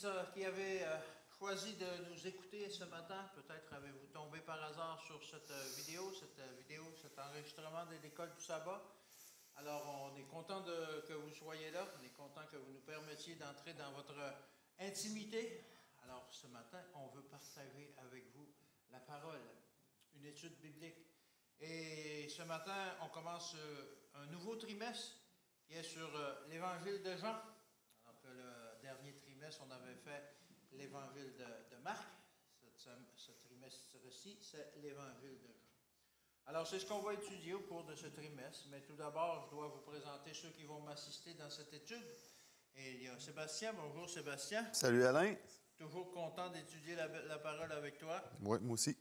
qui avez choisi de nous écouter ce matin. Peut-être avez-vous tombé par hasard sur cette vidéo, cet enregistrement de l'école du sabbat. Alors, on est content que vous soyez là. On est content que vous nous permettiez d'entrer dans votre intimité. Alors, ce matin, on veut partager avec vous la parole, une étude biblique. Et ce matin, on commence un nouveau trimestre qui est sur l'Évangile de Jean. Alors que le dernier trimestre, on avait fait l'Évangile de Marc. Ce trimestre-ci, c'est l'Évangile de Jean. Alors, c'est ce qu'on va étudier au cours de ce trimestre. Mais tout d'abord, je dois vous présenter ceux qui vont m'assister dans cette étude. Et il y a Sébastien. Bonjour, Sébastien. Salut, Alain. Toujours content d'étudier la parole avec toi. Oui, moi aussi.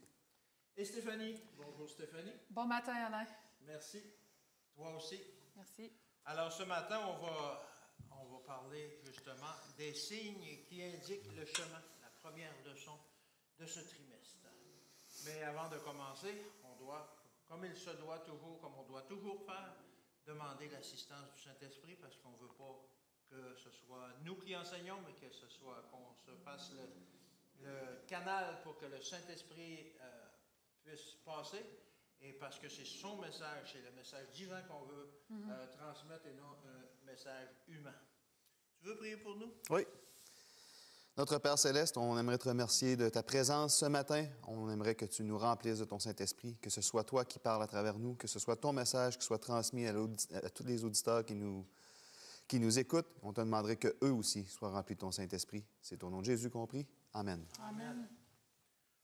Et Stéphanie. Bonjour, Stéphanie. Bon matin, Alain. Merci. Toi aussi. Merci. Alors, ce matin, on va parler justement des signes qui indiquent le chemin, la première leçon de ce trimestre. Mais avant de commencer, on doit, comme on doit toujours faire, demander l'assistance du Saint-Esprit parce qu'on ne veut pas que ce soit nous qui enseignons, mais que ce soit qu'on se fasse le canal pour que le Saint-Esprit puisse passer. Et parce que c'est son message, c'est le message divin qu'on veut transmettre et non un message humain. Tu veux prier pour nous? Oui. Notre Père Céleste, on aimerait te remercier de ta présence ce matin. On aimerait que tu nous remplisses de ton Saint-Esprit, que ce soit toi qui parles à travers nous, que ce soit ton message qui soit transmis à tous les auditeurs qui nous écoutent. On te demanderait qu'eux aussi soient remplis de ton Saint-Esprit. C'est au nom de Jésus qu'on prie. Amen. Amen.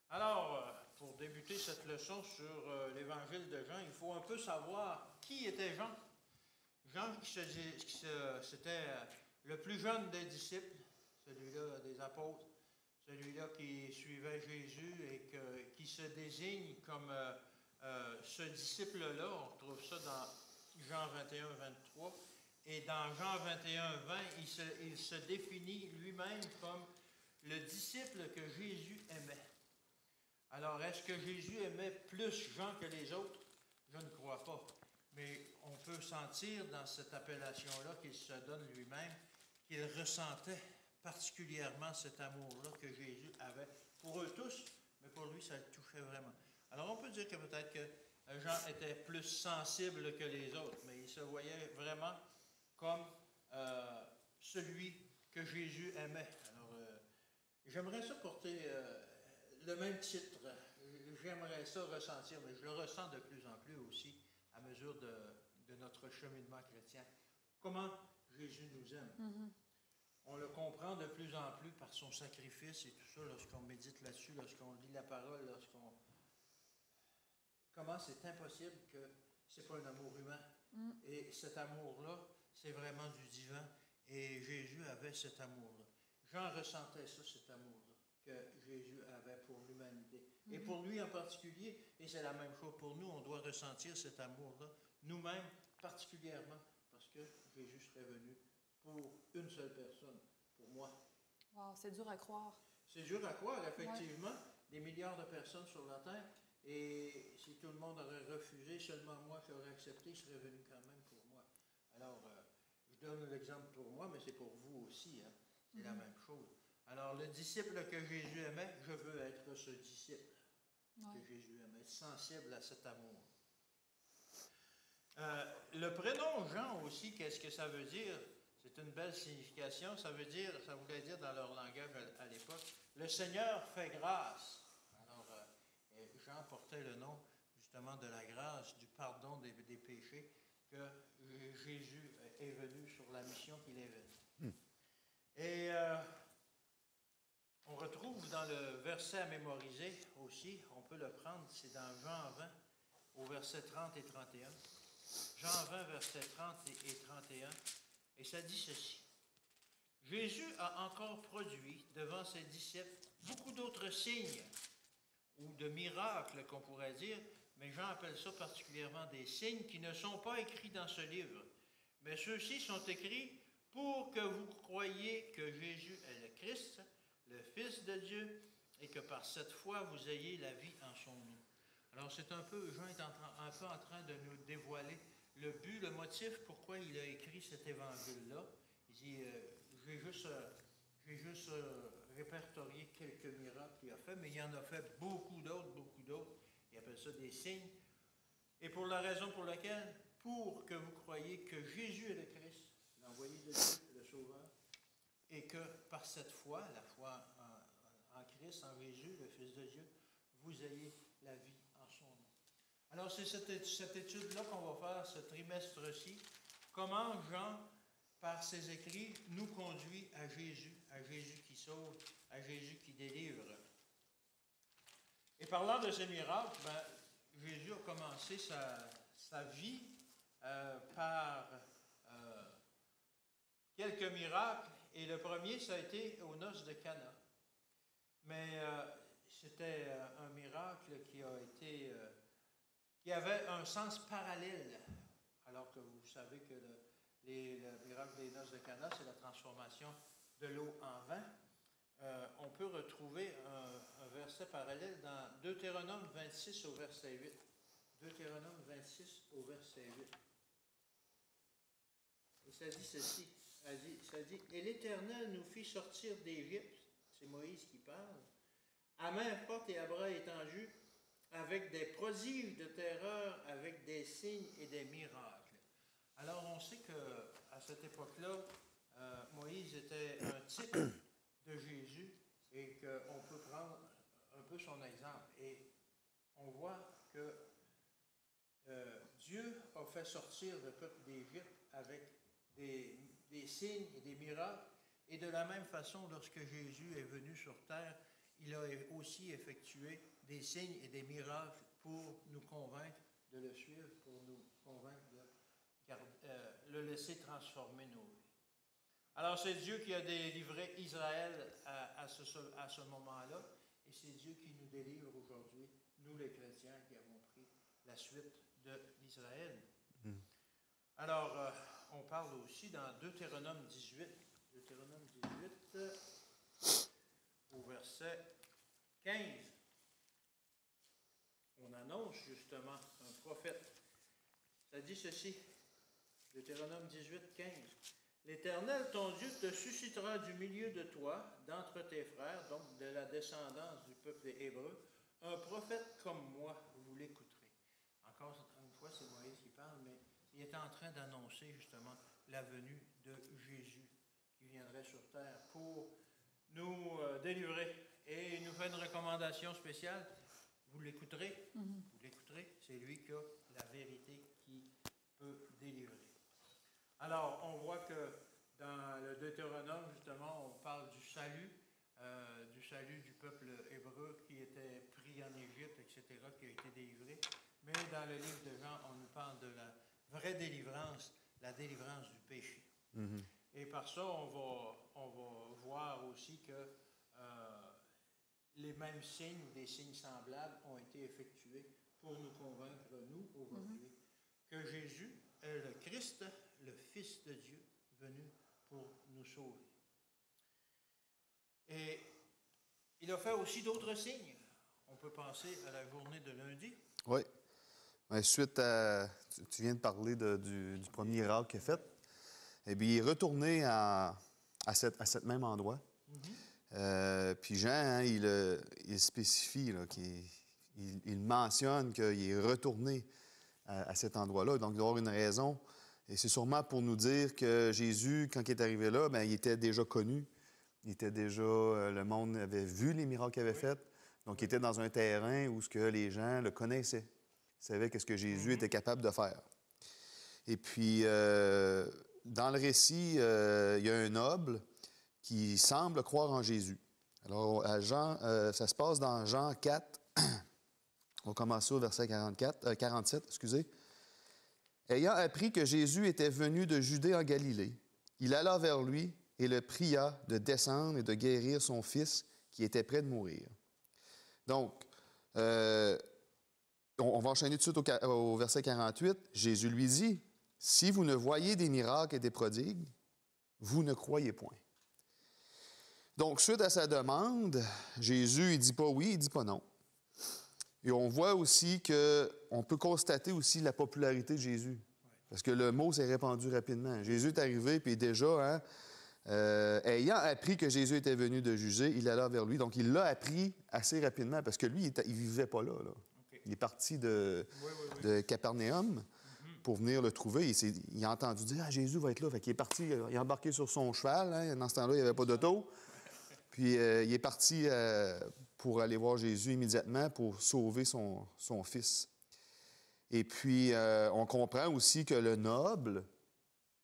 Alors, pour débuter cette leçon sur l'Évangile de Jean, il faut un peu savoir qui était Jean. Jean, c'était le plus jeune des disciples, celui-là des apôtres, celui-là qui suivait Jésus et qui se désigne comme ce disciple-là. On retrouve ça dans Jean 21, 23. Et dans Jean 21, 20, il se définit lui-même comme le disciple que Jésus aimait. Alors, est-ce que Jésus aimait plus Jean que les autres? Je ne crois pas. Mais on peut sentir dans cette appellation-là qu'il se donne lui-même, qu'il ressentait particulièrement cet amour-là que Jésus avait pour eux tous, mais pour lui, ça le touchait vraiment. Alors, on peut dire que peut-être que Jean était plus sensible que les autres, mais il se voyait vraiment comme celui que Jésus aimait. Alors, j'aimerais ça porter le même titre. J'aimerais ça ressentir, mais je le ressens de plus en plus aussi à mesure de notre cheminement chrétien. Comment Jésus nous aime. Mm-hmm. On le comprend de plus en plus par son sacrifice et tout ça, lorsqu'on médite là-dessus, lorsqu'on lit la parole, comment c'est impossible que ce n'est pas un amour humain. Mm. Et cet amour-là, c'est vraiment du divin. Et Jésus avait cet amour-là. Jean ressentait ça, cet amour-là que Jésus avait pour l'humanité. Mm-hmm. Et pour lui en particulier, et c'est la même chose pour nous, on doit ressentir cet amour-là, nous-mêmes particulièrement, parce que Jésus serait venu pour une seule personne, pour moi. Wow, c'est dur à croire. C'est dur à croire, effectivement. Ouais. Des milliards de personnes sur la Terre, et si tout le monde aurait refusé, seulement moi qui aurais accepté, il serait venu quand même pour moi. Alors, je donne l'exemple pour moi, mais c'est pour vous aussi, hein? C'est la même chose. Alors, le disciple que Jésus aimait, je veux être ce disciple que Jésus aimait, sensible à cet amour. Le prénom Jean aussi, qu'est-ce que ça veut dire? C'est une belle signification. Ça voulait dire dans leur langage à l'époque, le Seigneur fait grâce. Alors, Jean portait le nom justement de la grâce, du pardon des péchés, que Jésus est venu sur la mission qu'il est venu. Et on retrouve dans le verset à mémoriser aussi, on peut le prendre, c'est dans Jean 20, au verset 30 et 31. Jean 20, verset 30 et 31, et ça dit ceci. Jésus a encore produit devant ses disciples beaucoup d'autres signes, ou de miracles qu'on pourrait dire, mais Jean appelle ça particulièrement des signes qui ne sont pas écrits dans ce livre. Mais ceux-ci sont écrits pour que vous croyiez que Jésus est le Christ, le Fils de Dieu, et que par cette foi, vous ayez la vie en son nom. Alors, c'est un peu, Jean est un peu en train de nous dévoiler le but, le motif, pourquoi il a écrit cet évangile-là. Il dit, j'ai J'ai juste répertorié quelques miracles qu'il a fait, mais il en a fait beaucoup d'autres, beaucoup d'autres. Il appelle ça des signes. Et pour la raison pour laquelle, pour que vous croyiez que Jésus est le Christ, l'envoyé de Dieu, le Sauveur, et que par cette foi, la foi en Christ, en Jésus, le Fils de Dieu, vous ayez la vie en son nom. Alors c'est cette étude-là qu'on va faire ce trimestre-ci. Comment Jean, par ses écrits, nous conduit à Jésus qui sauve, à Jésus qui délivre. Et parlant de ces miracles, Jésus a commencé sa vie par quelques miracles, et le premier, ça a été aux noces de Cana. Mais c'était un miracle qui avait un sens parallèle, alors que vous savez que le miracle des noces de Cana, c'est la transformation de l'eau en vin. On peut retrouver un verset parallèle dans Deutéronome 26 au verset 8. Deutéronome 26 au verset 8. Et ça dit ceci, ça dit, « Et l'Éternel nous fit sortir d'Égypte », c'est Moïse qui parle, « à main forte et à bras étendus, avec des prodiges de terreur, avec des signes et des miracles. » Alors on sait qu'à cette époque-là, Moïse était un type de Jésus et qu'on peut prendre un peu son exemple. Et on voit que Dieu a fait sortir le peuple d'Égypte avec des signes et des miracles. Et de la même façon, lorsque Jésus est venu sur terre, il a aussi effectué des signes et des miracles pour nous convaincre de le suivre, pour nous convaincre de le laisser transformer nos vies. Alors c'est Dieu qui a délivré Israël à ce moment-là, et c'est Dieu qui nous délivre aujourd'hui, nous les chrétiens qui avons pris la suite d'Israël. Alors, on parle aussi dans Deutéronome 18, au verset 15. On annonce justement un prophète. Ça dit ceci, Deutéronome 18, 15. « L'Éternel, ton Dieu, te suscitera du milieu de toi, d'entre tes frères, donc de la descendance du peuple hébreu, un prophète comme moi, vous l'écouterez. » Encore une fois, c'est Moïse qui parle, mais il est en train d'annoncer justement la venue de Jésus qui viendrait sur terre pour nous délivrer. Et il nous fait une recommandation spéciale. Vous l'écouterez, vous l'écouterez, c'est lui qui a la vérité qui peut délivrer. Alors, on voit que dans le Deutéronome, justement, on parle du salut du peuple hébreu qui était pris en Égypte, etc., qui a été délivré. Mais dans le livre de Jean, on nous parle de la vraie délivrance, la délivrance du péché. Et par ça, on va voir aussi que les mêmes signes ou des signes semblables ont été effectués pour nous convaincre, nous, aujourd'hui, que Jésus est le Christ, le Fils de Dieu, venu pour nous sauver. Et il a fait aussi d'autres signes. On peut penser à la journée de lundi. Oui. Suite à... Tu viens de parler du premier miracle qu'il a fait. Eh bien, il est retourné à cet même endroit. Puis Jean, hein, il spécifie, là, il mentionne qu'il est retourné à cet endroit-là. Donc, il doit y avoir une raison. Et c'est sûrement pour nous dire que Jésus, quand il est arrivé là, bien, il était déjà connu. Il était déjà... le monde avait vu les miracles qu'il avait faits. Donc, il était dans un terrain où ce que les gens le connaissaient. Ils savaient ce que Jésus était capable de faire. Et puis, dans le récit, il y a un noble qui semble croire en Jésus. Alors, ça se passe dans Jean 4. On va commencer au verset 47. Ayant appris que Jésus était venu de Judée en Galilée, il alla vers lui et le pria de descendre et de guérir son fils qui était près de mourir. Donc, on va enchaîner tout de suite au verset 48. Jésus lui dit, « Si vous ne voyez des miracles et des prodigues, vous ne croyez point. » Donc, suite à sa demande, Jésus, il ne dit pas oui, il ne dit pas non. Et on voit aussi qu'on peut constater aussi la popularité de Jésus. Parce que le mot s'est répandu rapidement. Jésus est arrivé, puis déjà, Ayant appris que Jésus était venu de juger, il alla vers lui. Donc, il l'a appris assez rapidement parce que lui, il ne vivait pas là. OK. Il est parti de Capernaum pour venir le trouver. Il a entendu dire « Ah, Jésus va être là ». Fait qu'il est parti, il a embarqué sur son cheval. Hein. Dans ce temps-là, il n'y avait pas d'auto. Puis, il est parti pour aller voir Jésus immédiatement pour sauver son fils. Et puis, on comprend aussi que le noble,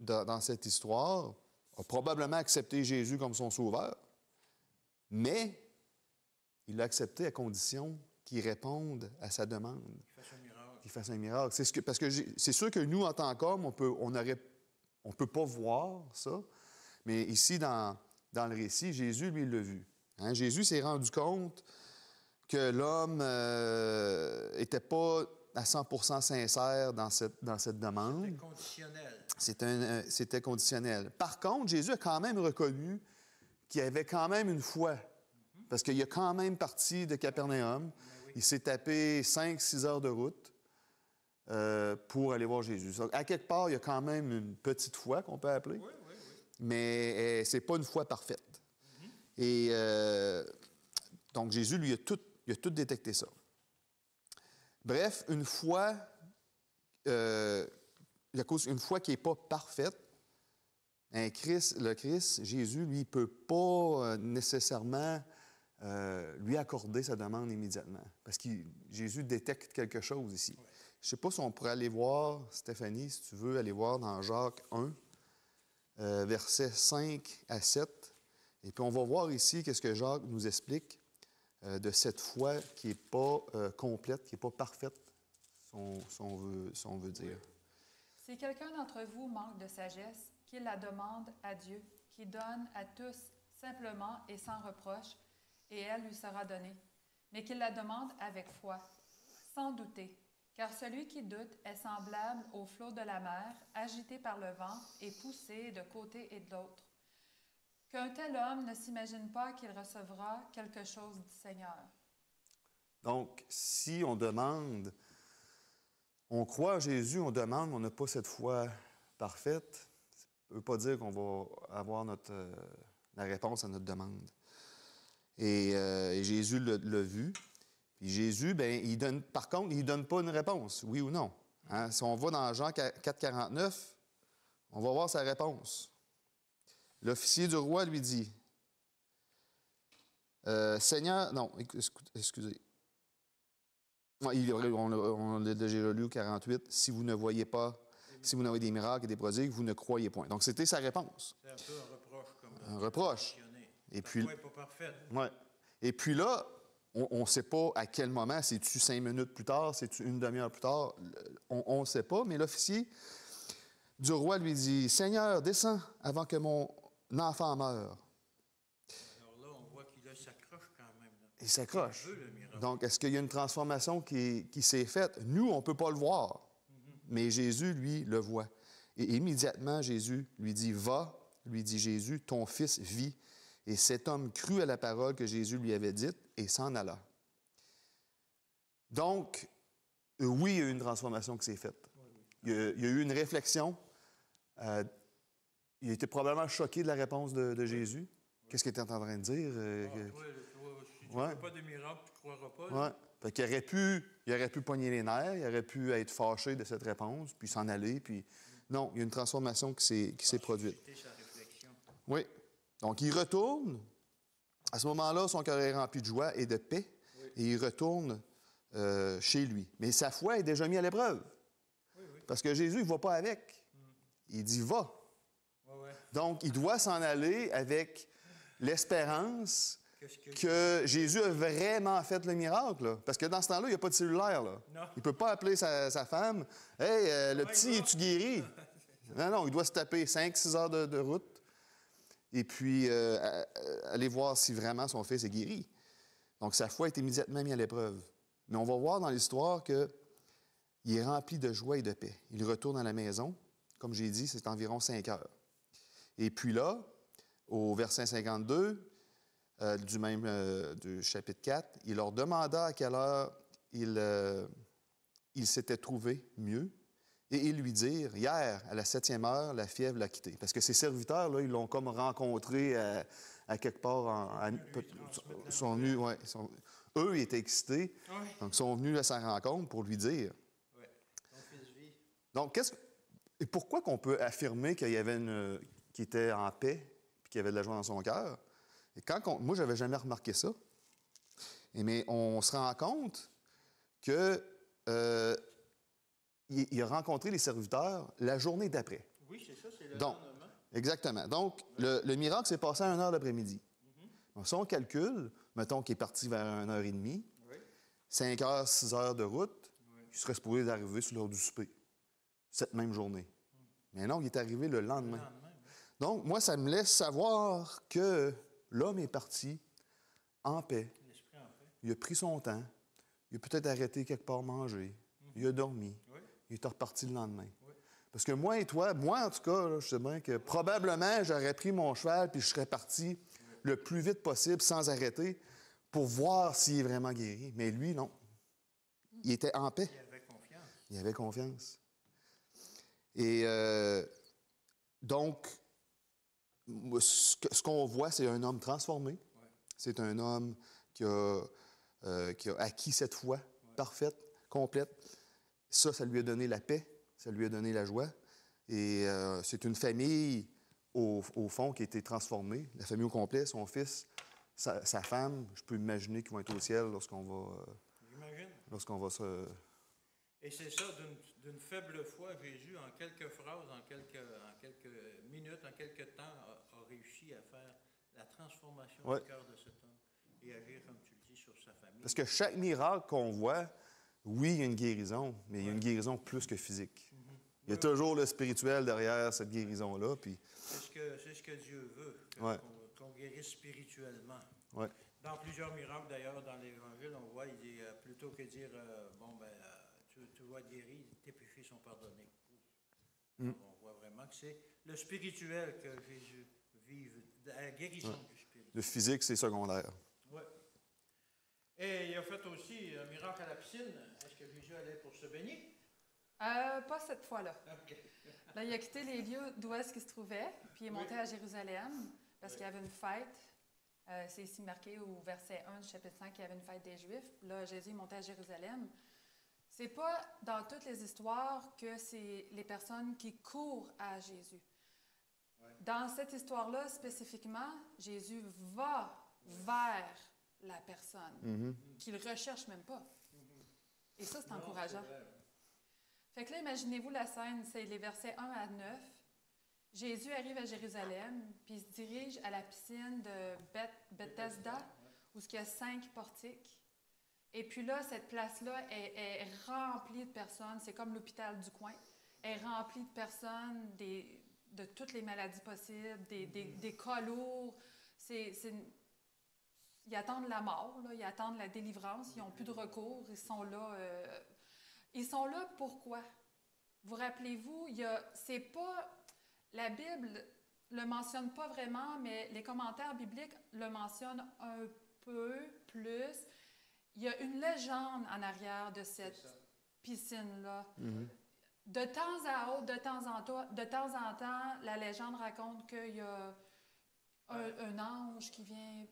dans cette histoire, a probablement accepté Jésus comme son sauveur, mais il l'a accepté à condition qu'il réponde à sa demande. Qu'il fasse un miracle. Parce que c'est sûr que nous, en tant qu'hommes, on ne peut pas voir ça, mais ici, dans le récit, Jésus, lui, l'a vu. Hein? Jésus s'est rendu compte que l'homme n'était pas à 100% sincère dans cette demande. C'était conditionnel. C'était conditionnel. Par contre, Jésus a quand même reconnu qu'il y avait quand même une foi. Parce qu'il est quand même parti de Capernaum. Oui. Il s'est tapé 5-6 heures de route pour aller voir Jésus. Donc, à quelque part, il y a quand même une petite foi qu'on peut appeler. Oui. Mais ce n'est pas une foi parfaite. Et donc, Jésus, lui, il a tout détecté ça. Bref, une foi qui n'est pas parfaite, le Christ, Jésus, lui, ne peut pas nécessairement lui accorder sa demande immédiatement. Parce que Jésus détecte quelque chose ici. Oui. Je ne sais pas si on pourrait aller voir, Stéphanie, si tu veux, aller voir dans Jacques 1, versets 5 à 7. Et puis on va voir ici qu'est-ce que Jacques nous explique de cette foi qui n'est pas complète, qui n'est pas parfaite, si on veut dire. Si quelqu'un d'entre vous manque de sagesse, qu'il la demande à Dieu, qui donne à tous simplement et sans reproche, et elle lui sera donnée. Mais qu'il la demande avec foi, sans douter. Car celui qui doute est semblable au flot de la mer, agité par le vent et poussé de côté et de l'autre. Qu'un tel homme ne s'imagine pas qu'il recevra quelque chose du Seigneur. Donc, si on demande, on croit à Jésus, on demande, on n'a pas cette foi parfaite, ça ne veut pas dire qu'on va avoir la réponse à notre demande. Et Jésus l'a vu. Puis Jésus, par contre, il ne donne pas une réponse, oui ou non. Hein? Si on va dans Jean 4,49, on va voir sa réponse. L'officier du roi lui dit, Seigneur, non, excusez. On l'a déjà lu au 48, si vous ne voyez pas, si vous n'avez des miracles et des prodiges, vous ne croyez point. Donc, c'était sa réponse. C'est un peu un reproche. Un reproche. Et puis, pas parfaite. Ouais. Et puis là, on ne sait pas à quel moment, c'est-tu 5 minutes plus tard, c'est-tu une demi-heure plus tard, on ne sait pas, mais l'officier du roi lui dit, Seigneur, descends avant que mon enfant meure. Alors là, on voit qu'il s'accroche quand même. Là. Il s'accroche. Il veut le miracle. Donc, est-ce qu'il y a une transformation qui s'est faite? Nous, on ne peut pas le voir, mais Jésus, lui, le voit. Et immédiatement, Jésus lui dit, va, lui dit Jésus, ton fils vit. Et cet homme crut à la parole que Jésus lui avait dite et s'en alla. Donc, oui, il y a eu une transformation qui s'est faite. Il y a eu une réflexion. Il était probablement choqué de la réponse de Jésus. Qu'est-ce qu'il était en train de dire? Toi, si tu ne fais pas de miracle, tu ne croiras pas. Ouais. Fait qu'il aurait pu pogner les nerfs, il aurait pu être fâché de cette réponse, puis s'en aller. Puis... Non, il y a une transformation qui s'est produite. Sa réflexion. Oui. Donc, il retourne. À ce moment-là, son cœur est rempli de joie et de paix. Oui. Et il retourne chez lui. Mais sa foi est déjà mise à l'épreuve. Oui. Parce que Jésus ne va pas avec. Il dit « va ». Donc, il doit s'en aller avec l'espérance que Jésus a vraiment fait le miracle. Là. Parce que dans ce temps-là, il n'y a pas de cellulaire. Là. Il ne peut pas appeler sa femme. « Hey, le petit, es-tu guéri? » Non, il doit se taper 5-6 heures de route. Et puis, aller voir si vraiment son fils est guéri. Donc, sa foi est immédiatement mise à l'épreuve. Mais on va voir dans l'histoire qu'il est rempli de joie et de paix. Il retourne à la maison. Comme j'ai dit, c'est environ 5 heures. Et puis là, au verset 52 du chapitre 4, il leur demanda à quelle heure il s'était trouvé mieux. Et ils lui dirent, hier, à la 7e heure, la fièvre l'a quitté. Parce que ses serviteurs, là, ils l'ont comme rencontré à quelque part. Sont venus, ouais, eux, ils étaient excités. Oui. Donc, ils sont venus à sa rencontre pour lui dire. Oui. Ton fils vit. Donc, et pourquoi qu'on peut affirmer qu'il y avait qu'il était en paix et qu'il y avait de la joie dans son cœur? Et moi, je n'avais jamais remarqué ça. Mais on se rend compte que il a rencontré les serviteurs la journée d'après. Oui, c'est ça, c'est le Donc, lendemain. exactement. Donc, le miracle s'est passé à 1 heure d'après-midi. Donc, si on calcule, mettons qu'il est parti vers 1h30, Oui. 5 heures, 6 heures de route, Oui. il serait supposé d'arriver sur l'heure du souper, cette même journée. Mais non, il est arrivé le lendemain. Le lendemain, oui. Donc, moi, ça me laisse savoir que l'homme est parti en paix. L'esprit en paix. Il a pris son temps. Il a peut-être arrêté quelque part manger. Il a dormi. Oui. Il est reparti le lendemain. Oui. Parce que moi et toi, moi en tout cas, là, je sais bien que probablement j'aurais pris mon cheval puis je serais parti le plus vite possible sans arrêter pour voir s'il est vraiment guéri. Mais lui, non. Il était en paix. Il avait confiance. Il avait confiance. Et donc, ce qu'on voit, c'est un homme transformé. Oui. C'est un homme qui a acquis cette foi parfaite, complète. Ça lui a donné la paix, ça lui a donné la joie. Et c'est une famille, au fond, qui a été transformée. La famille au complet, son fils, sa femme, je peux imaginer qu'ils vont être au ciel lorsqu'on va se... Et c'est ça, d'une faible foi, Jésus, en quelques phrases, en quelques minutes, en quelques temps, a réussi à faire la transformation Ouais. du cœur de cet homme et agir, comme tu le dis, sur sa famille. Parce que chaque miracle qu'on voit, oui, il y a une guérison, mais il y a une guérison plus que physique. Il y a toujours le spirituel derrière cette guérison-là. Puis... C'est ce que Dieu veut, Ouais. qu'on guérisse spirituellement. Ouais. Dans plusieurs miracles, d'ailleurs, dans l'Évangile, on voit, il dit, plutôt que dire, tu vas être guéri, tes péchés sont pardonnés. On voit vraiment que c'est le spirituel que Jésus vive, la guérison du spirituel. Le physique, c'est secondaire. Oui. Et il a fait aussi un miracle à la piscine. Est-ce que Jésus allait pour se baigner? Pas cette fois-là. OK. Là, il a quitté les lieux d'où est-ce qu'il se trouvait, puis il est monté à Jérusalem parce qu'il y avait une fête. C'est ici marqué au verset 1 du chapitre 5 qu'il y avait une fête des Juifs. Là, Jésus est monté à Jérusalem. C'est pas dans toutes les histoires que c'est les personnes qui courent à Jésus. Ouais. Dans cette histoire-là, spécifiquement, Jésus va vers la personne qu'il ne recherche même pas. Et ça, c'est Non, encourageant. c'est vrai. Fait que là, imaginez-vous la scène, c'est les versets 1 à 9. Jésus arrive à Jérusalem, puis il se dirige à la piscine de Bethesda, où il y a 5 portiques. Et puis là, cette place-là est remplie de personnes. C'est comme l'hôpital du coin. Elle est remplie de personnes de toutes les maladies possibles, des cas lourds. Ils attendent la mort, là, ils attendent la délivrance, ils n'ont plus de recours, ils sont là. Ils sont là pourquoi? Vous rappelez-vous, c'est pas... La Bible le mentionne pas vraiment, mais les commentaires bibliques le mentionnent un peu plus. Il y a une légende en arrière de cette piscine-là. De temps à autre, de temps en temps, la légende raconte qu'il y a un ange qui vient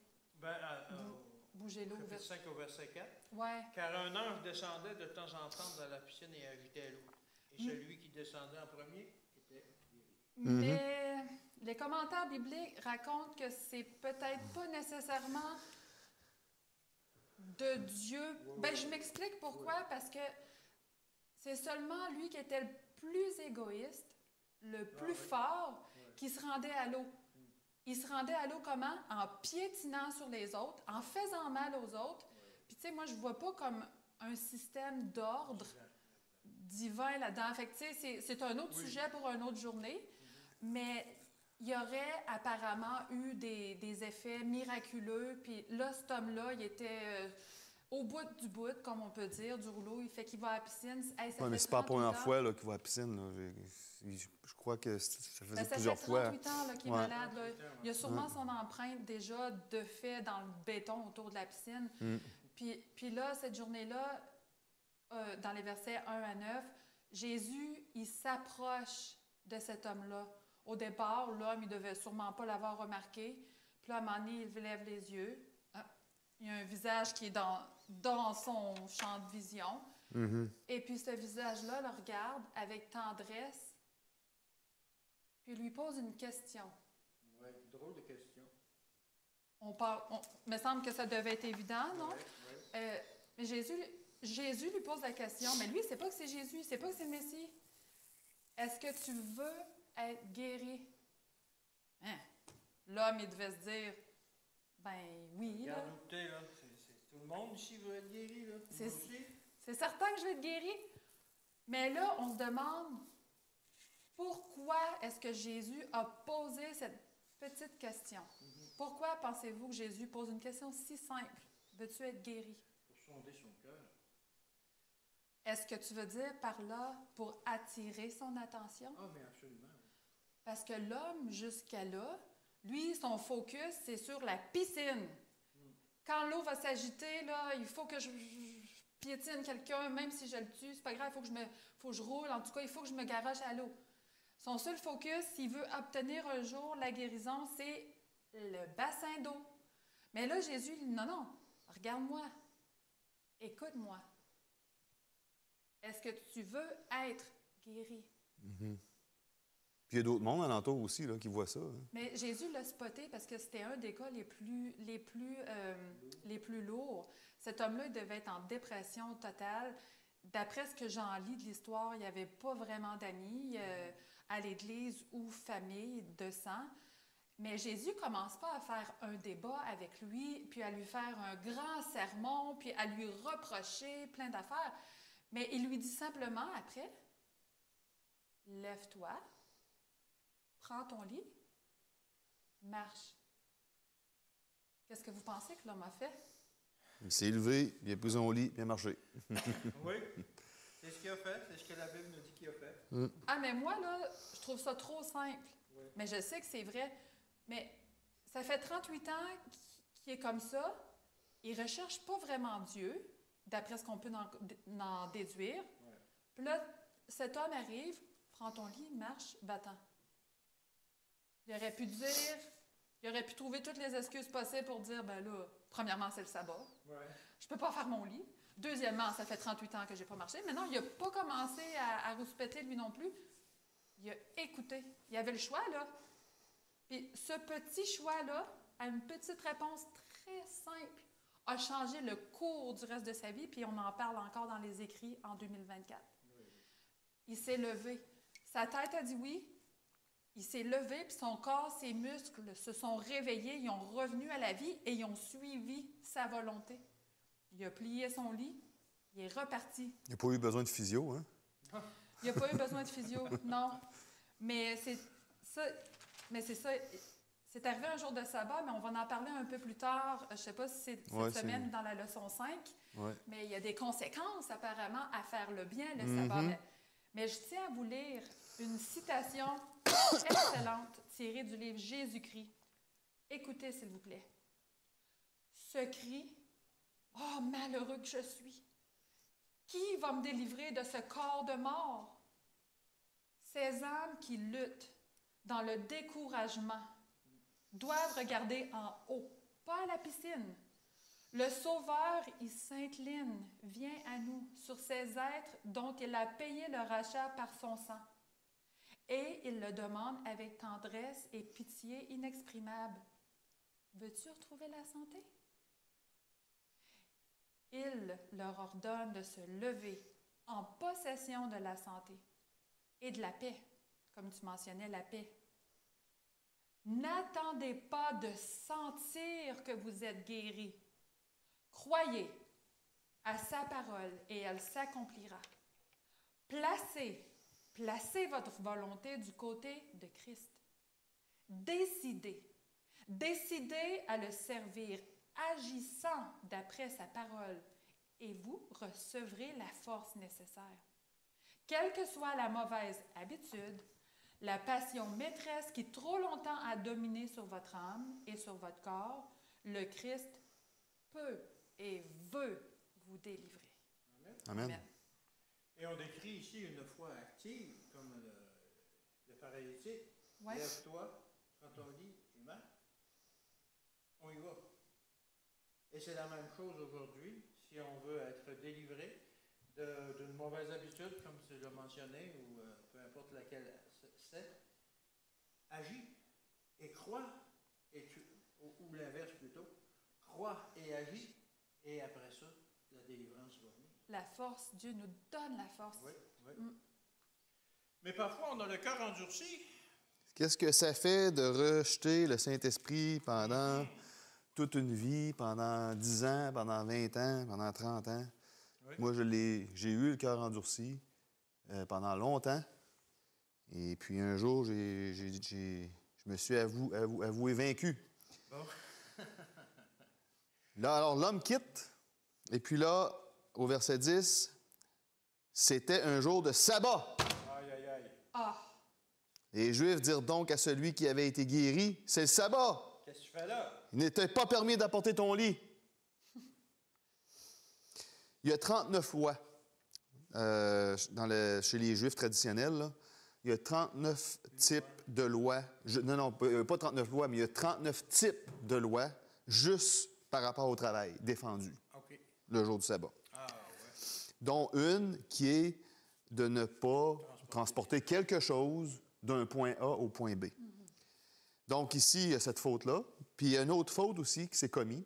bouger l'eau. Chapitre 5 au verset 4. Ouais. Car un ange descendait de temps en temps dans la piscine et agitait l'eau. Et celui qui descendait en premier était guéri. Mais les commentaires bibliques racontent que c'est peut-être pas nécessairement de Dieu. Ben, je m'explique pourquoi, parce que c'est seulement lui qui était le plus égoïste, le plus fort, qui se rendait à l'eau. Il se rendait à l'eau comment? En piétinant sur les autres, en faisant mal aux autres. Puis tu sais, moi, je ne vois pas comme un système d'ordre divin là-dedans. Fait que tu sais, c'est un autre sujet pour une autre journée, mais il y aurait apparemment eu des effets miraculeux. Puis là, cet homme-là, il était au bout du bout, comme on peut dire, du rouleau. Il fait qu'il va à la piscine. Hey, Oui, mais c'est pas la première fois qu'il va à la piscine. Là. Je crois que ça faisait plusieurs fois. Ça fait 38 ans là, qu'il est malade. Là. Il y a sûrement son empreinte déjà de fait dans le béton autour de la piscine. Puis là, cette journée-là, dans les versets 1 à 9, Jésus, il s'approche de cet homme-là. Au départ, l'homme, il ne devait sûrement pas l'avoir remarqué. Puis là, à un moment donné, il lève les yeux. Ah, il y a un visage qui est dans son champ de vision. Et puis ce visage-là le regarde avec tendresse, puis lui pose une question. Oui, drôle de question. Me semble que ça devait être évident, non? Oui. Mais Jésus lui pose la question, mais lui, il ne sait pas que c'est Jésus, il ne sait pas que c'est le Messie. Est-ce que tu veux être guéri? Hein? L'homme, il devait se dire, ben oui. Regarde où t'es, là. Tout le monde ici veut être guéri, là. C'est certain que je vais être guéri. Mais là, on se demande, pourquoi est-ce que Jésus a posé cette petite question? Pourquoi pensez-vous que Jésus pose une question si simple? Veux-tu être guéri? Pour sonder son cœur. Est-ce que tu veux dire par là pour attirer son attention? Ah, mais absolument. Parce que l'homme, jusqu'à là, lui, son focus, c'est sur la piscine. Quand l'eau va s'agiter, là, il faut que je piétine quelqu'un, même si je le tue, c'est pas grave, il faut que je roule. En tout cas, il faut que je me garoche à l'eau. Son seul focus, s'il veut obtenir un jour la guérison, c'est le bassin d'eau. Mais là, Jésus, non, regarde-moi, écoute-moi. Est-ce que tu veux être guéri? Puis il y a d'autres mondes alentour aussi là, qui voient ça. Hein. Mais Jésus l'a spoté parce que c'était un des cas les plus lourds. Cet homme-là, il devait être en dépression totale. D'après ce que j'en lis de l'histoire, il n'y avait pas vraiment d'amis à l'Église ou famille de sang. Mais Jésus ne commence pas à faire un débat avec lui, puis à lui faire un grand sermon, puis à lui reprocher plein d'affaires. Mais il lui dit simplement après, « Lève-toi, prends ton lit, marche. » Qu'est-ce que vous pensez que l'homme a fait? Il s'est levé, il a pris son lit, il a marché. Oui, c'est ce qu'il a fait, c'est ce que la Bible nous dit qu'il a fait. Ah, mais moi, là, je trouve ça trop simple. Oui. Mais je sais que c'est vrai. Mais ça fait 38 ans qu'il est comme ça. Il ne recherche pas vraiment Dieu, d'après ce qu'on peut en déduire. Oui. Puis là, cet homme arrive, prends ton lit, marche, va-t'en. Il aurait pu trouver toutes les excuses possibles pour dire, ben là, premièrement, c'est le sabbat. Oui. Je peux pas faire mon lit. Deuxièmement, ça fait 38 ans que j'ai pas marché. Mais non, il n'a pas commencé à rouspéter lui non plus. Il a écouté. Il avait le choix, là. Puis ce petit choix-là, à une petite réponse très simple, a changé le cours du reste de sa vie, puis on en parle encore dans les écrits en 2024. Oui. Il s'est levé. Sa tête a dit oui. Il s'est levé, puis son corps, ses muscles se sont réveillés, ils ont revenu à la vie et ils ont suivi sa volonté. Il a plié son lit, il est reparti. Il n'a pas eu besoin de physio, hein? Il n'a pas eu besoin de physio, non. Mais c'est ça. C'est arrivé un jour de sabbat, mais on va en parler un peu plus tard. Je ne sais pas si c'est cette semaine ou dans la leçon 5. Ouais. Mais il y a des conséquences, apparemment, à faire le bien, le sabbat. Mais je tiens à vous lire une citation excellente tirée du livre Jésus-Christ. Écoutez, s'il vous plaît. Ce cri, « Oh, malheureux que je suis! Qui va me délivrer de ce corps de mort? » Ces âmes qui luttent dans le découragement doivent regarder en haut, pas à la piscine. Le Sauveur, il s'incline, vient à nous sur ces êtres dont il a payé le rachat par son sang. Et il le demande avec tendresse et pitié inexprimable. Veux-tu retrouver la santé? Il leur ordonne de se lever en possession de la santé et de la paix, comme tu mentionnais, la paix. N'attendez pas de sentir que vous êtes guéris. Croyez à sa parole et elle s'accomplira. Placez votre volonté du côté de Christ. Décidez à le servir, agissant d'après sa parole, et vous recevrez la force nécessaire. Quelle que soit la mauvaise habitude, la passion maîtresse qui trop longtemps a dominé sur votre âme et sur votre corps, le Christ peut et veut vous délivrer. Amen. Et Et on décrit ici une foi active, comme le paralytique. Ouais. Lève-toi, prends ton lit et marche. On y va. Et c'est la même chose aujourd'hui, si on veut être délivré d'une mauvaise habitude, comme tu l'as mentionné, ou peu importe laquelle c'est, agis et crois, ou l'inverse plutôt, crois et agis, et après ça, la délivrance va venir. La force, Dieu nous donne la force. Oui, oui. Mais parfois, on a le cœur endurci. Qu'est-ce que ça fait de rejeter le Saint-Esprit pendant toute une vie, pendant 10 ans, pendant 20 ans, pendant 30 ans? Oui. Moi, j'ai eu le cœur endurci pendant longtemps. Et puis un jour, je me suis avoué vaincu. Bon. Là, alors, l'homme quitte. Et puis là, au verset 10, c'était un jour de sabbat. Aïe, aïe, aïe. Ah! Les Juifs dirent donc à celui qui avait été guéri, « C'est le sabbat. Qu'est-ce que tu fais là? Il n'était pas permis d'apporter ton lit. » Il y a 39 lois chez les Juifs traditionnels. Là. Il y a 39 types de lois. Non, pas 39 lois, mais il y a 39 types de lois juste par rapport au travail défendu OK. le jour du sabbat. Ah, ouais. Dont une qui est de ne pas transporter quelque chose d'un point A au point B. Donc ici, il y a cette faute-là. Puis il y a une autre faute aussi qui s'est commise,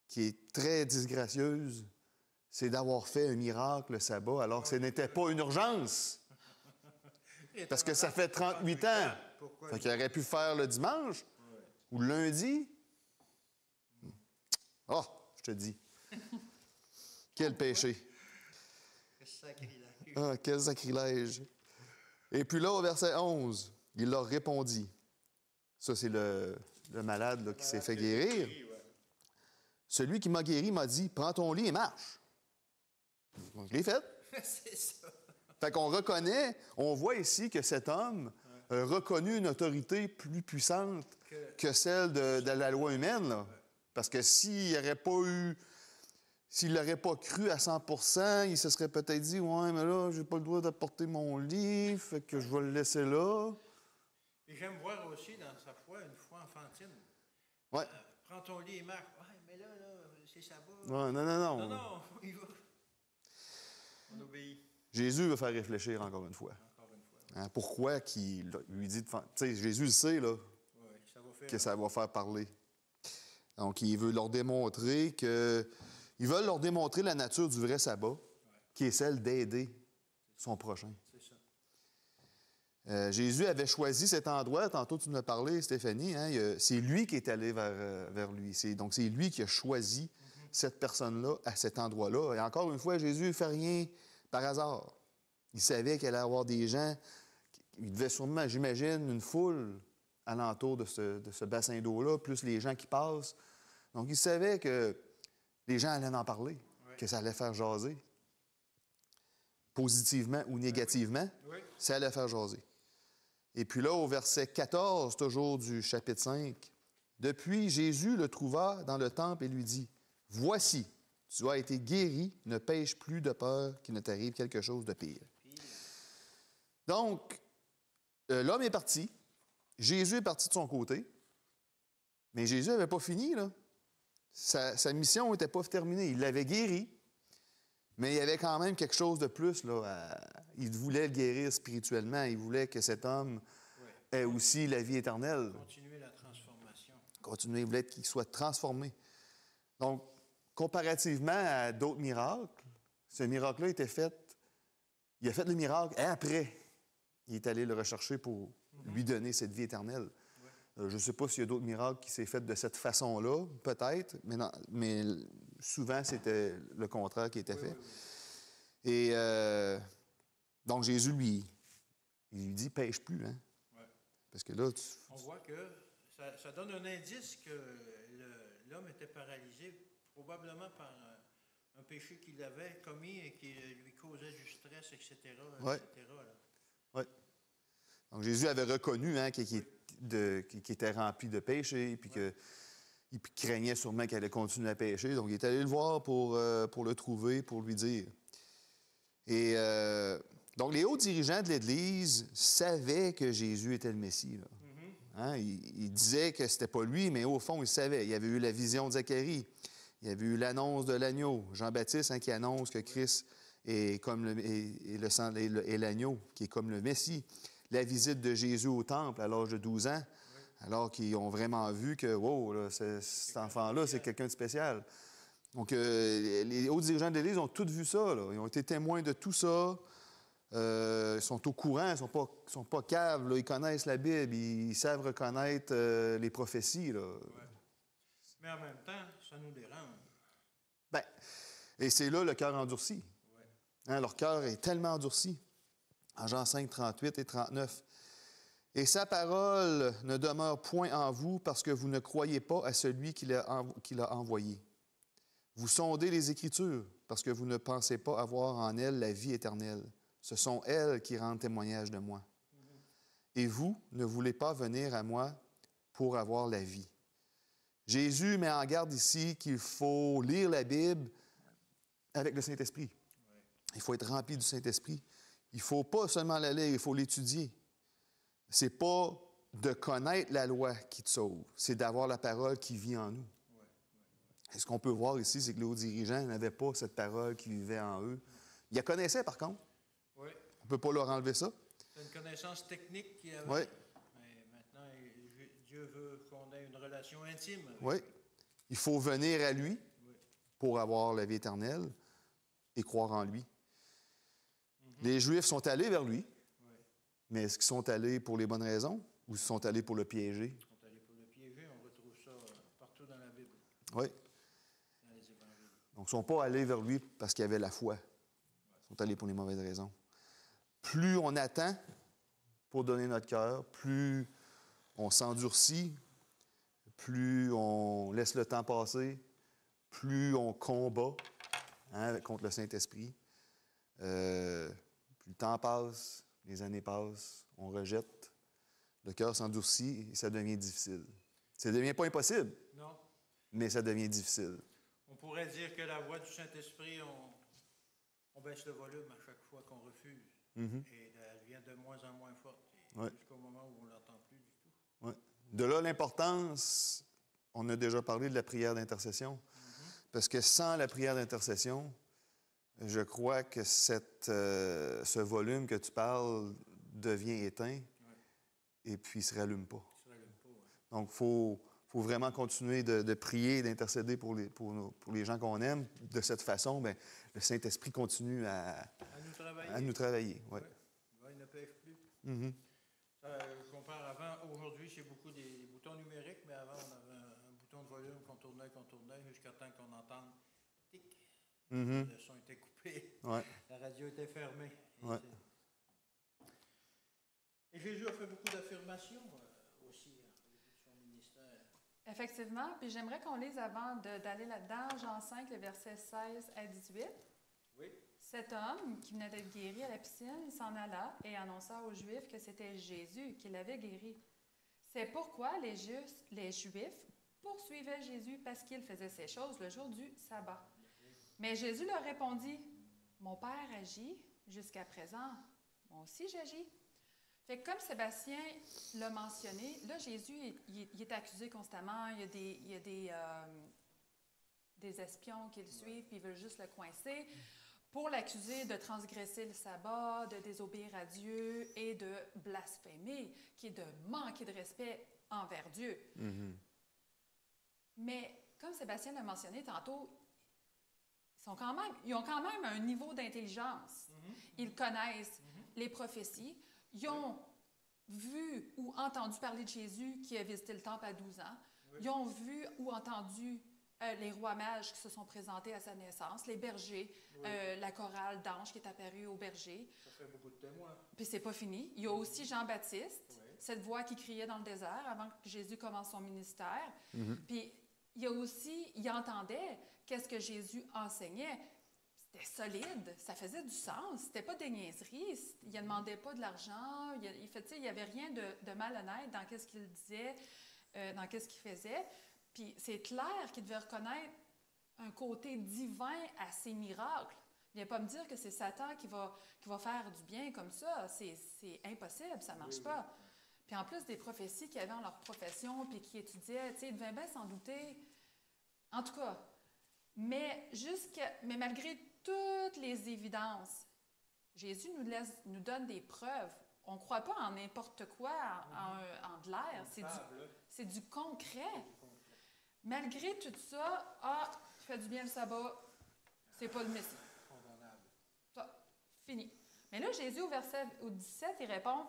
qui est très disgracieuse, c'est d'avoir fait un miracle le sabbat alors que ce n'était pas une urgence. Parce que ça fait 38 ans. Pourquoi? Fait qu'il aurait pu faire le dimanche ou le lundi. Oh, je te dis. Quel péché. Quel sacrilège. Ah, quel sacrilège. Et puis là, au verset 11, il leur répondit. Ça, c'est le malade là, qui s'est fait guérir. Oui, ouais. Celui qui m'a guéri m'a dit, prends ton lit et marche. Donc, je l'ai fait. C'est ça. Fait qu'on reconnaît, on voit ici que cet homme a reconnu une autorité plus puissante que celle de la loi humaine. Là. Parce que s'il n'aurait pas cru à 100 %, il se serait peut-être dit, ouais, mais là, j'ai pas le droit d'apporter mon lit, fait que je vais le laisser là. Et j'aime voir aussi dans sa foi une foi enfantine. Ouais. Prends ton lit et marche. Ouais, mais là, c'est sabbat. Ouais, non. Non, il va. On obéit. Jésus veut faire réfléchir encore une fois. Encore une fois. Hein, pourquoi qu'il lui dit de faire... Tu sais, Jésus le sait, là, Ouais, ça va faire. que ça va faire parler. Donc, il veut leur démontrer que... Ils veulent leur démontrer la nature du vrai sabbat, qui est celle d'aider son prochain. C'est ça. Jésus avait choisi cet endroit, tantôt tu nous as parlé, Stéphanie, hein, c'est lui qui est allé vers lui. Donc, c'est lui qui a choisi cette personne-là à cet endroit-là. Et encore une fois, Jésus ne fait rien par hasard. Il savait qu'il allait y avoir des gens, il devait sûrement, j'imagine, une foule alentour de ce bassin d'eau-là, plus les gens qui passent. Donc, il savait que les gens allaient en parler, que ça allait faire jaser. Positivement ou négativement, ça allait faire jaser. Et puis là, au verset 14, toujours du chapitre 5, « Depuis, Jésus le trouva dans le temple et lui dit, « Voici, tu as été guéri, ne pêche plus de peur qu'il ne t'arrive quelque chose de pire. » Donc, l'homme est parti. Jésus est parti de son côté. Mais Jésus n'avait pas fini, là. Sa mission n'était pas terminée. Il l'avait guéri, mais il y avait quand même quelque chose de plus, là. Il voulait le guérir spirituellement. Il voulait que cet homme ait aussi la vie éternelle. Continuer la transformation. Continuer, il voulait qu'il soit transformé. Donc, comparativement à d'autres miracles, ce miracle-là était fait... Il a fait le miracle et après, il est allé le rechercher pour lui donner cette vie éternelle. Je ne sais pas s'il y a d'autres miracles qui s'est fait de cette façon-là, peut-être, mais souvent, c'était le contraire qui était fait. Et donc, Jésus, il lui dit, pêche plus, hein? Parce que là, on voit que ça donne un indice que l'homme était paralysé, probablement par un péché qu'il avait commis et qui lui causait du stress, etc. Oui. Donc, Jésus avait reconnu qu'il était rempli de péché, puis qu'il craignait sûrement qu'il allait continuer à pécher. Donc, il est allé le voir pour le trouver, pour lui dire. Et donc, les hauts dirigeants de l'Église savaient que Jésus était le Messie. Là. Hein? Ils disaient que c'était pas lui, mais au fond, ils savaient. Il y avait eu la vision de Zacharie. Il y avait eu l'annonce de l'agneau. Jean-Baptiste, hein, qui annonce que Christ est comme et l'agneau, qui est comme le Messie. La visite de Jésus au temple à l'âge de 12 ans, alors qu'ils ont vraiment vu que, wow, là, cet enfant-là, c'est quelqu'un de spécial. Donc, les hauts dirigeants de l'Église ont tous vu ça. Là. Ils ont été témoins de tout ça. Ils sont au courant, ils ne sont pas caves. Là. Ils connaissent la Bible, ils savent reconnaître les prophéties. Là. Ouais. Mais en même temps, ça nous dérange. Bien, et c'est là le cœur endurci. Ouais. Hein, leur cœur est tellement endurci. En Jean 5, 38 et 39. « Et sa parole ne demeure point en vous parce que vous ne croyez pas à celui qui l'a envoyé. Vous sondez les Écritures parce que vous ne pensez pas avoir en elles la vie éternelle. Ce sont elles qui rendent témoignage de moi. Et vous ne voulez pas venir à moi pour avoir la vie. » Jésus met en garde ici qu'il faut lire la Bible avec le Saint-Esprit. Il faut être rempli du Saint-Esprit. Il ne faut pas seulement la lire, il faut l'étudier. Ce n'est pas de connaître la loi qui te sauve, c'est d'avoir la parole qui vit en nous. Et ce qu'on peut voir ici, c'est que les hauts dirigeants n'avaient pas cette parole qui vivait en eux. Ils la connaissaient, par contre. Oui. On ne peut pas leur enlever ça. C'est une connaissance technique qu'il y avait. Oui. Mais maintenant, Dieu veut qu'on ait une relation intime. Oui. Il faut venir à lui pour avoir la vie éternelle et croire en lui. Les Juifs sont allés vers lui, mais est-ce qu'ils sont allés pour les bonnes raisons ou ils sont allés pour le piéger? Ils sont allés pour le piéger. On retrouve ça partout dans la Bible, Oui. dans les évangiles. Donc, ils ne sont pas allés vers lui parce qu'ils avaient la foi. Ils sont allés pour les mauvaises raisons. Plus on attend pour donner notre cœur, plus on s'endurcit, plus on laisse le temps passer, plus on combat contre le Saint-Esprit. Plus le temps passe, les années passent, on rejette, le cœur s'endurcit et ça devient difficile. Ça ne devient pas impossible, Non. mais ça devient difficile. On pourrait dire que la voix du Saint-Esprit, on baisse le volume à chaque fois qu'on refuse. Et elle devient de moins en moins forte. Jusqu'au moment où on ne l'entend plus du tout. Ouais. De là, l'importance, on a déjà parlé de la prière d'intercession, parce que sans la prière d'intercession, je crois que ce volume que tu parles devient éteint et puis il ne se rallume pas. Donc, il faut vraiment continuer de prier, d'intercéder pour les gens qu'on aime. De cette façon, bien, le Saint-Esprit continue à nous travailler. Ouais. Il ne pêche plus. Je compare avant, aujourd'hui, c'est beaucoup des boutons numériques, mais avant, on avait un bouton de volume qu'on tournait jusqu'à temps qu'on entende tic. Le son était coupé. La radio était fermée. Et Jésus a fait beaucoup d'affirmations aussi au début de son ministère. Effectivement. Puis j'aimerais qu'on lise avant d'aller là-dedans, Jean 5, le verset 16 à 18. Oui. Cet homme qui venait d'être guéri à la piscine s'en alla et annonça aux Juifs que c'était Jésus qui l'avait guéri. C'est pourquoi les Juifs poursuivaient Jésus parce qu'il faisait ces choses le jour du sabbat. Mais Jésus leur répondit, « Mon Père agit jusqu'à présent, moi aussi j'agis. » Fait que comme Sébastien l'a mentionné, là Jésus il est accusé constamment, il y a des espions qui le suivent puis ils veulent juste le coincer pour l'accuser de transgresser le sabbat, de désobéir à Dieu et de blasphémer, qui est de manquer de respect envers Dieu. Mais comme Sébastien l'a mentionné tantôt, ils ont quand même un niveau d'intelligence. Ils connaissent les prophéties. Ils ont vu ou entendu parler de Jésus qui a visité le temple à 12 ans. Ils ont vu ou entendu les rois mages qui se sont présentés à sa naissance, les bergers, la chorale d'anges qui est apparue aux bergers. Ça fait beaucoup de témoins. Puis c'est pas fini. Il y a aussi Jean-Baptiste, cette voix qui criait dans le désert avant que Jésus commence son ministère. Puis il y a aussi, il entendait qu'est-ce que Jésus enseignait. C'était solide, ça faisait du sens, c'était pas des niaiseries, il ne demandait pas de l'argent, il n'y avait rien de malhonnête dans ce qu'il disait, dans ce qu'il faisait. Puis c'est clair qu'il devait reconnaître un côté divin à ses miracles. Viens pas me dire que c'est Satan qui va faire du bien comme ça. C'est impossible, ça marche pas. Puis en plus des prophéties qu'il y avait en leur profession, puis qui étudiaient, tu sais, ils devaient bien s'en douter. En tout cas, mais malgré toutes les évidences, Jésus nous donne des preuves. On ne croit pas en n'importe quoi, en de l'air. C'est du concret. Malgré tout ça, tu fais du bien le sabbat, c'est pas le Messie. Condamnable. Ça, fini. Mais là, Jésus, au 17, il répond,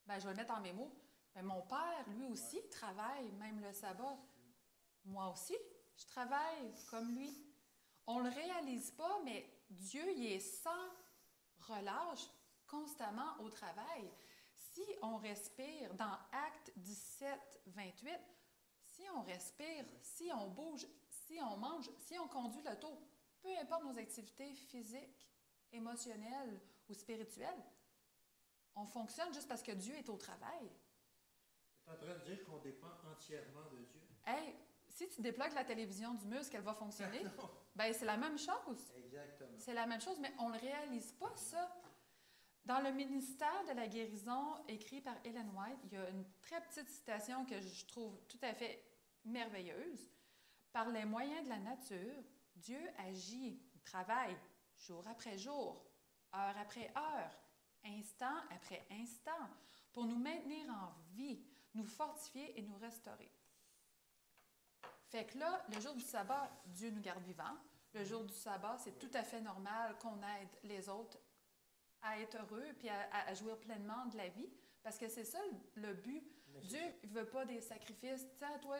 je vais le mettre en mes mots, mon Père, lui aussi, travaille, même le sabbat. Moi aussi, je travaille comme lui. On ne le réalise pas, mais Dieu, il est sans relâche, constamment au travail. Si on respire dans Actes 17, 28, si on respire, si on bouge, si on mange, si on conduit l'auto, peu importe nos activités physiques, émotionnelles ou spirituelles, on fonctionne juste parce que Dieu est au travail. Tu es en train de dire qu'on dépend entièrement de Dieu. Hey, si tu débloques la télévision du muscle, elle va fonctionner. C'est la même chose. Exactement. C'est la même chose, mais on ne le réalise pas, ça. Dans le ministère de la guérison, écrit par Ellen White, il y a une très petite citation que je trouve tout à fait merveilleuse. Par les moyens de la nature, Dieu agit, travaille jour après jour, heure après heure, instant après instant, pour nous maintenir en vie, nous fortifier et nous restaurer. Fait que là, le jour du sabbat, Dieu nous garde vivants. Le jour du sabbat, c'est tout à fait normal qu'on aide les autres à être heureux puis à jouir pleinement de la vie, parce que c'est ça le but. Dieu ne veut pas des sacrifices. Tiens, toi,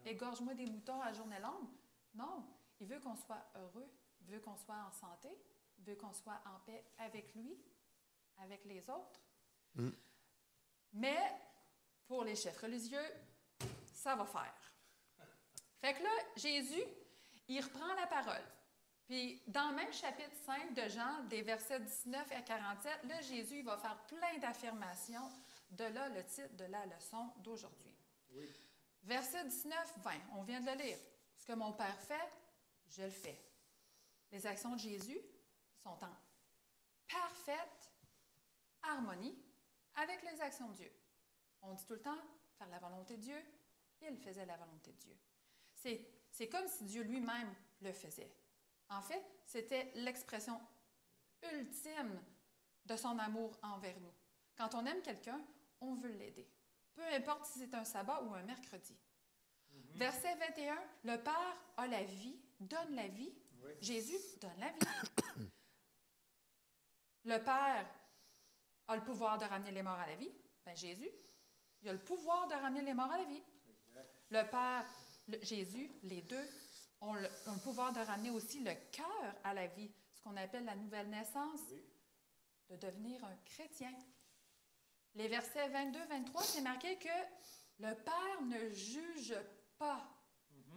égorge-moi des moutons à journée longue. Non, il veut qu'on soit heureux, il veut qu'on soit en santé, il veut qu'on soit en paix avec lui, avec les autres. Mais pour les chefs religieux, ça va faire. Fait que là, Jésus, il reprend la parole. Puis, dans le même chapitre 5 de Jean, des versets 19 à 47, là, Jésus il va faire plein d'affirmations. De là, le titre de la leçon d'aujourd'hui. Oui. Verset 19-20, on vient de le lire. Ce que mon Père fait, je le fais. Les actions de Jésus sont en parfaite harmonie avec les actions de Dieu. On dit tout le temps, faire la volonté de Dieu, il faisait la volonté de Dieu. C'est comme si Dieu lui-même le faisait. En fait, c'était l'expression ultime de son amour envers nous. Quand on aime quelqu'un, on veut l'aider. Peu importe si c'est un sabbat ou un mercredi. Verset 21, le Père a la vie, donne la vie. Oui. Jésus donne la vie. Le Père a le pouvoir de ramener les morts à la vie. Jésus, il a le pouvoir de ramener les morts à la vie. Exact. Le Père, Jésus, les deux, ont le pouvoir de ramener aussi le cœur à la vie, ce qu'on appelle la nouvelle naissance, de devenir un chrétien. Les versets 22-23, c'est marqué que le Père ne juge pas,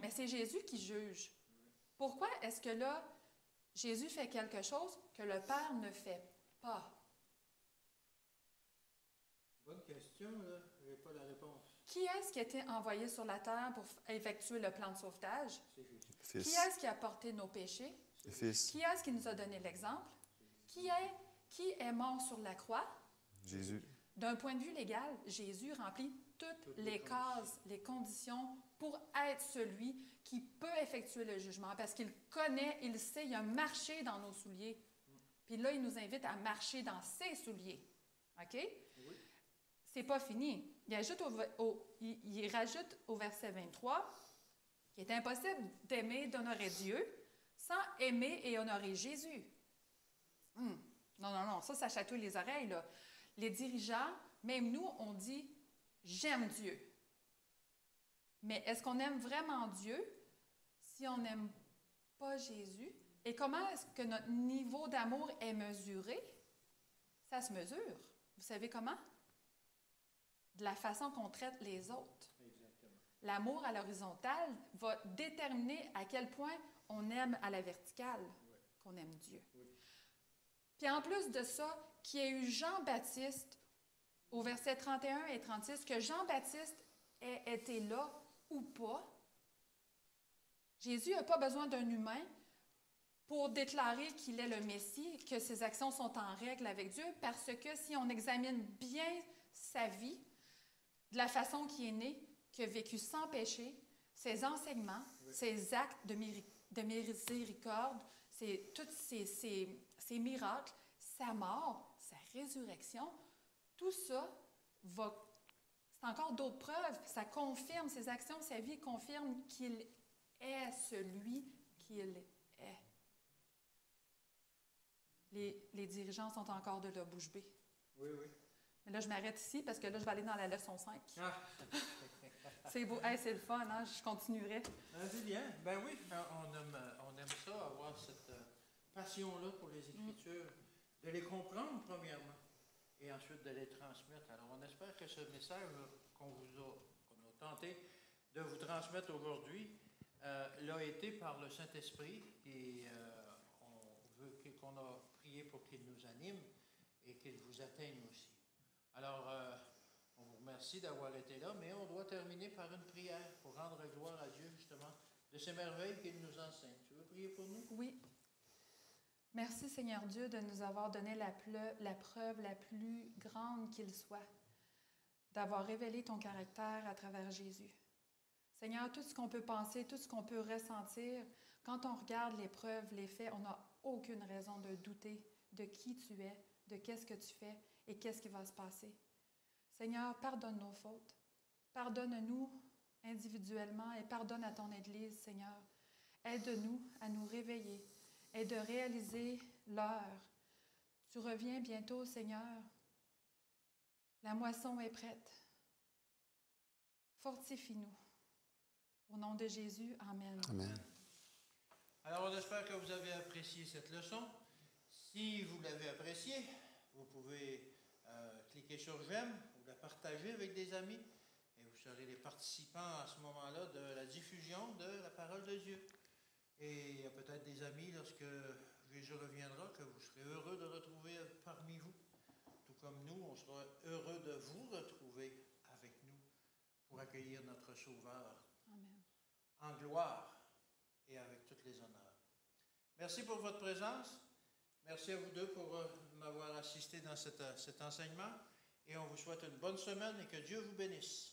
mais c'est Jésus qui juge. Pourquoi est-ce que là, Jésus fait quelque chose que le Père ne fait pas? Bonne question, là. Je n'ai pas la réponse. Qui est-ce qui a été envoyé sur la terre pour effectuer le plan de sauvetage? C'est Jésus. Fils. Qui est-ce qui a porté nos péchés? Le Fils. Qui est-ce qui nous a donné l'exemple? Qui est mort sur la croix? Jésus. D'un point de vue légal, Jésus remplit toutes les cases, les conditions pour être celui qui peut effectuer le jugement, parce qu'il connaît, il sait, il a marché dans nos souliers. Puis là, il nous invite à marcher dans ses souliers. OK? Oui. C'est pas fini. Il rajoute au verset 23 qu'il est impossible d'aimer, d'honorer Dieu sans aimer et honorer Jésus. Non, ça chatouille les oreilles, là. Les dirigeants, même nous, on dit « j'aime Dieu ». Mais est-ce qu'on aime vraiment Dieu si on n'aime pas Jésus? Et comment est-ce que notre niveau d'amour est mesuré? Ça se mesure. Vous savez comment? De la façon qu'on traite les autres. Exactement. L'amour à l'horizontale va déterminer à quel point on aime à la verticale, qu'on aime Dieu. Oui. Puis en plus de ça, qu'il y ait eu Jean-Baptiste, au verset 31 et 36, que Jean-Baptiste ait été là ou pas, Jésus n'a pas besoin d'un humain pour déclarer qu'il est le Messie, que ses actions sont en règle avec Dieu, parce que si on examine bien sa vie, de la façon qu'il est né, qu'il a vécu sans péché, ses enseignements, ses actes de miséricorde, tous ses miracles, sa mort, sa résurrection, tout ça c'est encore d'autres preuves. Ça confirme, ses actions, sa vie confirme qu'il est celui qu'il est. Les dirigeants sont encore de la bouche bée. Oui, oui. Mais là, je m'arrête ici parce que là, je vais aller dans la leçon 5. Ah. C'est beau. Hey, c'est le fun, hein? Je continuerai. C'est bien. Ben oui, on aime ça, avoir cette passion-là pour les Écritures, de les comprendre premièrement, et ensuite de les transmettre. Alors, on espère que ce message qu'on a tenté de vous transmettre aujourd'hui l'a été par le Saint-Esprit, et qu'on a prié pour qu'il nous anime et qu'il vous atteigne aussi. Alors, on vous remercie d'avoir été là, mais on doit terminer par une prière pour rendre gloire à Dieu, justement, de ces merveilles qu'il nous enseigne. Tu veux prier pour nous? Oui. Merci, Seigneur Dieu, de nous avoir donné la preuve la plus grande qu'il soit, d'avoir révélé ton caractère à travers Jésus. Seigneur, tout ce qu'on peut penser, tout ce qu'on peut ressentir, quand on regarde les preuves, les faits, on n'a aucune raison de douter de qui tu es, de qu'est-ce que tu fais et qu'est-ce qui va se passer. Seigneur, pardonne nos fautes. Pardonne-nous individuellement et pardonne à ton Église, Seigneur. Aide-nous à nous réveiller et de réaliser l'heure. Tu reviens bientôt, Seigneur. La moisson est prête. Fortifie-nous. Au nom de Jésus, Amen. Amen. Alors, on espère que vous avez apprécié cette leçon. Si vous l'avez appréciée, vous pouvez cliquer sur « J'aime » ou la partager avec des amis et vous serez les participants à ce moment-là de la diffusion de la parole de Dieu. Et il y a peut-être des amis, lorsque Jésus reviendra, que vous serez heureux de retrouver parmi vous. Tout comme nous, on sera heureux de vous retrouver avec nous pour accueillir notre Sauveur. Amen. En gloire et avec toutes les honneurs. Merci pour votre présence. Merci à vous deux pour m'avoir assisté dans cet enseignement. Et on vous souhaite une bonne semaine et que Dieu vous bénisse.